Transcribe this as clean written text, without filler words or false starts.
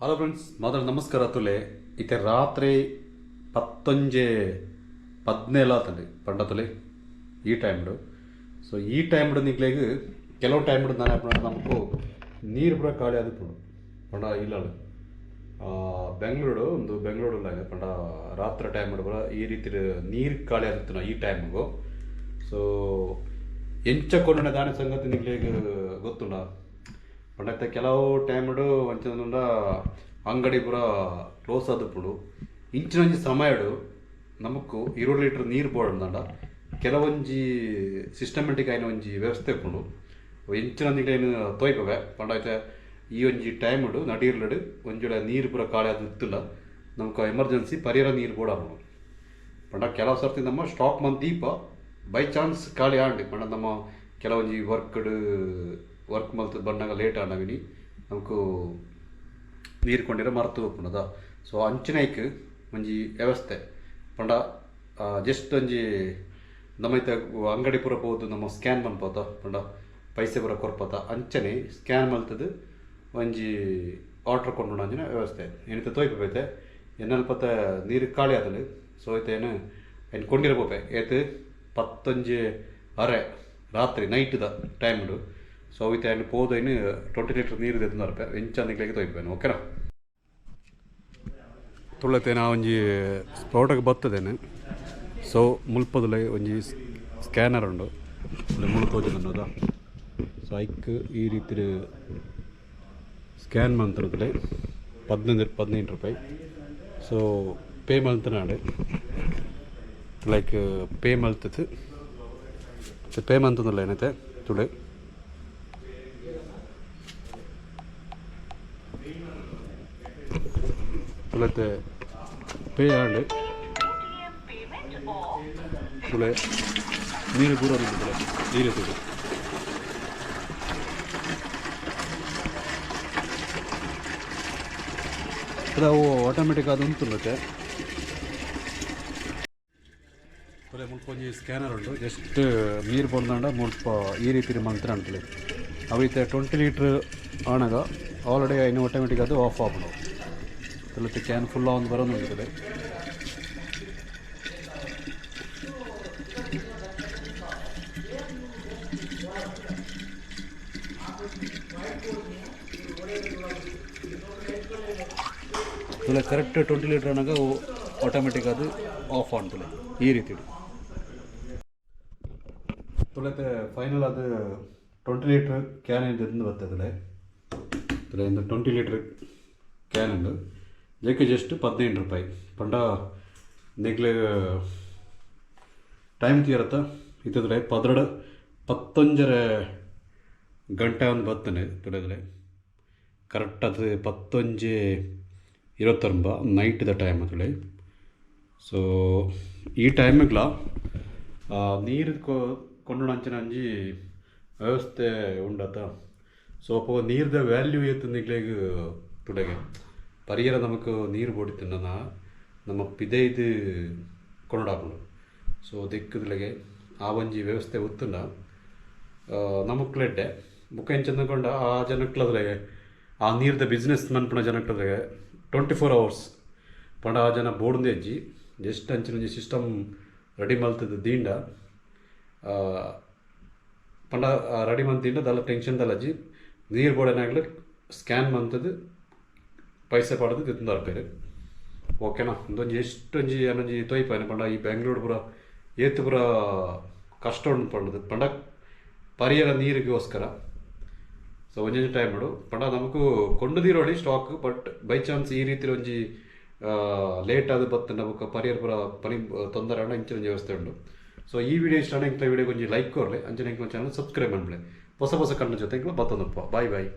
Hello friends, ಮೊದಲು ನಮಸ್ಕಾರ ತುಲೆ. ಇತ್ತೆ ರಾತ್ರಿ 11:17 ಆತಂడి ಪಂಡತಲೆ ಈ ಟೈಮ್ಡು. ಸೊ ಈ ಟೈಮ್ಡು ನಿಗ್ಲೆಗ್ ಕೆಲವು ಟೈಮ್ಡು ನಾನು ನಮಗೂ ನೀರು ಪೂರ ಖಾಲಿ ಆದಿಪ್ಪುಂಡು ಪಂಡ ಇಲ್ಲ ಬೆಂಗಳೂರು ಒಂದು ಬೆಂಗಳೂರಲ್ಲ ಪಂಡ ರಾತ್ರಿ ಟೈಮ್ಡು ಪೂರ ಈ ರೀತಿ ನೀರು ಖಾಲಿ ಆದಿತ್ತು ಈ ಟೈಮ್ಗೂ. ಸೊ ಎಂಚ ಕೊಂಡ ದಾನಿ ಸಂಗತಿ ನಿಗ್ಲೆಗ್ ಗೊತ್ತುಂಡ ಪಂಡತ್ತೆ ಕೆಲವು ಟೈಮ್ಡು ಅಂಚಂದ ಅಂಗಡಿ ಪೂರ ಕ್ಲೋಸ್ ಆದಿಪ್ಪುಡು. ಇಂಚಿನೊಂಜಿ ಸಮಯಡು ನಮಕ್ 20 ಲೀಟರ್ ನೀರು ಬೋಡಂದ ಕೆಲವೊಂಜಿ ಸಿಸ್ಟಮೆಟಿಕ್ ಆಯ್ನ ಒಂಜಿ ವ್ಯವಸ್ಥೆ ಇಪ್ಪುಂಡು. ಎಂಚಿನೊಂದಿಗೆ ತೋಯ್ಪವೆ ಪಂಡಾಯ್ತ ಈ ಒಂಜಿ ಟೈಮ್ಡು ನಡೀರ್ಲಡು ಒಂಜೊಡೆ ನೀರು ಪೂರ ಖಾಲಿ ಅದು ಇತ್ತಿಲ್ಲ ನಮ್ಗೆ ಎಮರ್ಜೆನ್ಸಿ ಪರಿಹಾರ ನೀರು ಬೋಡಾನು ಪಂಡ ಕೆಲವು ಸರ್ತಿ ನಮ್ಮ stock month Deepa by chance ಖಾಲಿ ಆಂಡಿ ಪಂಡ ನಮ್ಮ ಕೆಲವೊಂಜಿ ವರ್ಕ್ ಮಲ್ತು ಬಂದಾಗ ಲೇಟ್ ಆಡವಿನಿ ನಮಕು ನೀರು ಕೊಂಡಿರೋ ಮರ್ತು ಹೋಗ್ಪುಂಡದ. ಸೊ ಅಂಚನೈಕ್ ಒಂಜಿ ವ್ಯವಸ್ಥೆ ಪಂಡ ಜಸ್ಟ್ ಒಂಜಿ ನಮ್ಮೈತ ಅಂಗಡಿ ಪೂರ ಹೋದು ನಮ್ಮ ಸ್ಕ್ಯಾನ್ ಮನ್ಪೋತ ಪಂಡ ಪೈಸೆ ಪೂರ ಕೊರ್ಪೋತ ಅಂಚನೆ ಸ್ಕ್ಯಾನ್ ಮಲ್ತದು ಒಂಜಿ ಆರ್ಡ್ರ್ ಕೊಂಡು ಅಂಚಿನ ವ್ಯವಸ್ಥೆ ಏನಿತ ತೋಯ್ಪೈತೆ ಎನ್ನಲ್ಪತ್ತ ನೀರು ಖಾಲಿ ಆದಲು. ಸೊ ಐತೇನು ಏನು ಕೊಂಡಿರಬೋಪೆ ಏತು 11:30 ರಾತ್ರಿ ನೈಟ್ದ ಟೈಮ್ಡು. ಸೊ ಅವತ್ತು ಏನು ಪೋದೈನು 20 ಲೀಟರ್ ನೀರು ತೆಂದು ಎಂಚಂದಿಗೆ ತೊಯ್ಪೇನು ಓಕೆನಾ. ತುಳ್ಳತೇನೆ ಆ ಒಂಜಿ ಸ್ಪೋಟಕ್ಕೆ ಬರ್ತದೇನೆ. ಸೊ ಮುಲ್ಪದಲ್ಲ ಒಂಜಿ ಸ್ಕ್ಯಾನರ್ ಉಂಡು ಮುಳ್ತೋಜನ ಅನ್ನೋದ. ಸೊ ಐಕ್ ಈ ರೀತಿ ಸ್ಕ್ಯಾನ್ ಮಂತನದಲ್ಲಿ 15 ರೂಪಾಯಿ. ಸೊ ಪೇ ಮಲ್ತನಾಡು ಲೈಕ್ ಪೇ ಮಲ್ತದು ಪೇ ಮಂತಂದಲ್ಲ ಏನೈತೆ ತುಳು ತುಳತೆ ಪೇ ಆಂಡ್ ತುಳೆ ನೀರು ದೂರ ನೀರು ತುಳು ಅವು ಆಟೋಮೆಟಿಕ್ ಅದು ಉಂಟುತ್ತೆ. ತುಳೆ ಮುಲ್ಪೊಂಜಿ ಸ್ಕ್ಯಾನರ್ ಉಂಟು ಜಸ್ಟ್ ನೀರು ಬಂದಾಂಡ ಮುಲ್ಪ ಈ ರೀತಿ ಮಂತ್ರ ಅಂತೇಳಿ ಅವೈತೆ 20 ಲೀಟ್ರ್ ಆನಾಗ ಆಲ್ರೆಡಿ ಇನ್ನು ಆಟೋಮೆಟಿಕ್ ಅದು ಆಫ್ ಆಗ್ಬಿಡು ತುಳತೆ ಕ್ಯಾನ್ ಫುಲ್ ಒಂದು ಬರೋದು ಇರ್ತದೆ. ತುಲೆ ಕರೆಕ್ಟ್ 20 ಲೀಟ್ರ್ ಆನಾಗ ಆಟೋಮೆಟಿಕ್ ಅದು ಆಫ್ ಆಗ್ತದೆ ಈ ರೀತಿ ತುಳತೆ ಫೈನಲ್ ಅದು 20 ಲೀಟ್ರ್ ಕ್ಯಾನ್ ಎಂದು ಬರ್ತದೆ. ತುಲೆ 20 ಲೀಟ್ರ್ ಕ್ಯಾನ್ ಉಂಡು ಜಕ್ಕೆ ಜಸ್ಟ್ 15 ರೂಪಾಯಿ ಪಂಡ ನೆಗ್ಲೆ ಟೈಮ್ ತೀರತ್ತ ಇತ್ತದ್ರೆ 11 ಗಂಟೆ ಒಂದು ಬರ್ತನೆ ತುಳಿದ್ರೆ ಕರೆಕ್ಟ್ ಅದು 11:29 ನೈಟ್ದ ಟೈಮ್ ತುಳಿ. ಸೊ ಈ ಟೈಮಿಗ್ಲ ನೀರು ಕೊಂಡು ಅಂಚಿನ ಒಂಜಿ ವ್ಯವಸ್ಥೆ ಉಂಡತ. ಸೊ ಅಪ್ಪ ನೀರ್ದ ವ್ಯಾಲ್ಯೂ ಏತು ನಿಗ್ಲೆಗ್ ತುಳೆಗೆ ಪರಿಹಾರ ನಮಕ್ ನೀರು ಬೋಡಿತಿನ ನಮ್ಮ ಪಿದೈದು ಕೊಂಡಾಪುಂಡು. ಸೊ ದಿಕ್ಕದ್ಲೆಗೆ ಆ ಒಂಜಿ ವ್ಯವಸ್ಥೆ ಉತ್ತುಂಡ ನಮಕ್ಲೆಡ್ಡೆ ಬುಕ್ಕ ಎಂಚಂದಕೊಂಡ ಆ ಜನಕ್ಲದ್ರೆಗೆ ಆ ನೀರ್ದ ಬಿಸ್ನೆಸ್ ಮನ್ಪುಣ ಜನಕ್ಲದ್ರೆಗೆ 24 hours ಪಂಡ ಆ ಜನ ಬೋಡ್ದು ಹೆಜ್ಜಿ ಜಸ್ಟ್ ಅಂಚಿನ ಸಿಸ್ಟಮ್ ರೆಡಿ ಮಲ್ತದ ದೀಂಡ ಪಂಡ ರೆಡಿ ಮಂತಿಂಡ ದಲ್ಲ ಟೆನ್ಷನ್ ದಲ್ಲಜ್ಜಿ ನೀರು ಬೋಡನಾಗ್ಲಿ ಸ್ಕ್ಯಾನ್ ಮಂತದ್ದು ಪೈಸೆ ಪಡೆದು ತಿಂದು ಓಕೆನಾ. ಒಂದೊಂದು ಎಷ್ಟೊಂಜಿ ಅನ್ನೊಂಜಿ ತೊಯ್ಪಾನೆ ಪಂಡ ಈ ಬೆಂಗಳೂರು ಪೂರ ಏತು ಪೂರ ಕಷ್ಟ ಉಂಡು ಪಂಡದು ಪಂಡ ಪರಿಹಾರ ನೀರಿಗೋಸ್ಕರ. ಸೊ ಒಂದೊಂದು ಟೈಮ್ ಮಾಡು ಪಂಡ ನಮಗೂ ಕೊಂಡುದಿರೋಳಿ ಸ್ಟಾಕ್ ಬಟ್ ಬೈ ಚಾನ್ಸ್ ಈ ರೀತಿ ಒಂಜಿ ಲೇಟ್ ಆದ ಬತ್ತ ನಮಗೆ ಪರಿಹಾರ ಪೂರ ಪನಿ ತೊಂದರೆ ಆಡ ಇಂಚಿನ ವ್ಯವಸ್ಥೆ ಉಂಡು. ಸೊ ಈ ವಿಡಿಯೋ ಇಷ್ಟ ಆಡ ಇಂಕ್ಲ ವಿಡಿಯೋ ಒಂಜಿ ಲೈಕ್ ಕೊರಲೆ ಅಂಚನೆ ಇಂಕ್ಲ ಚಾನಲ್ ಸಬ್ಸ್ಕ್ರೈಬ್ ಮಾಡಲೆ ಹೊಸ ಕಣ್ಣ ಜೊತೆ ಇಂಕ್ಲ ಬತ್ತೊಂದಪ್ಪ. ಬಾಯ್ ಬಾಯ್.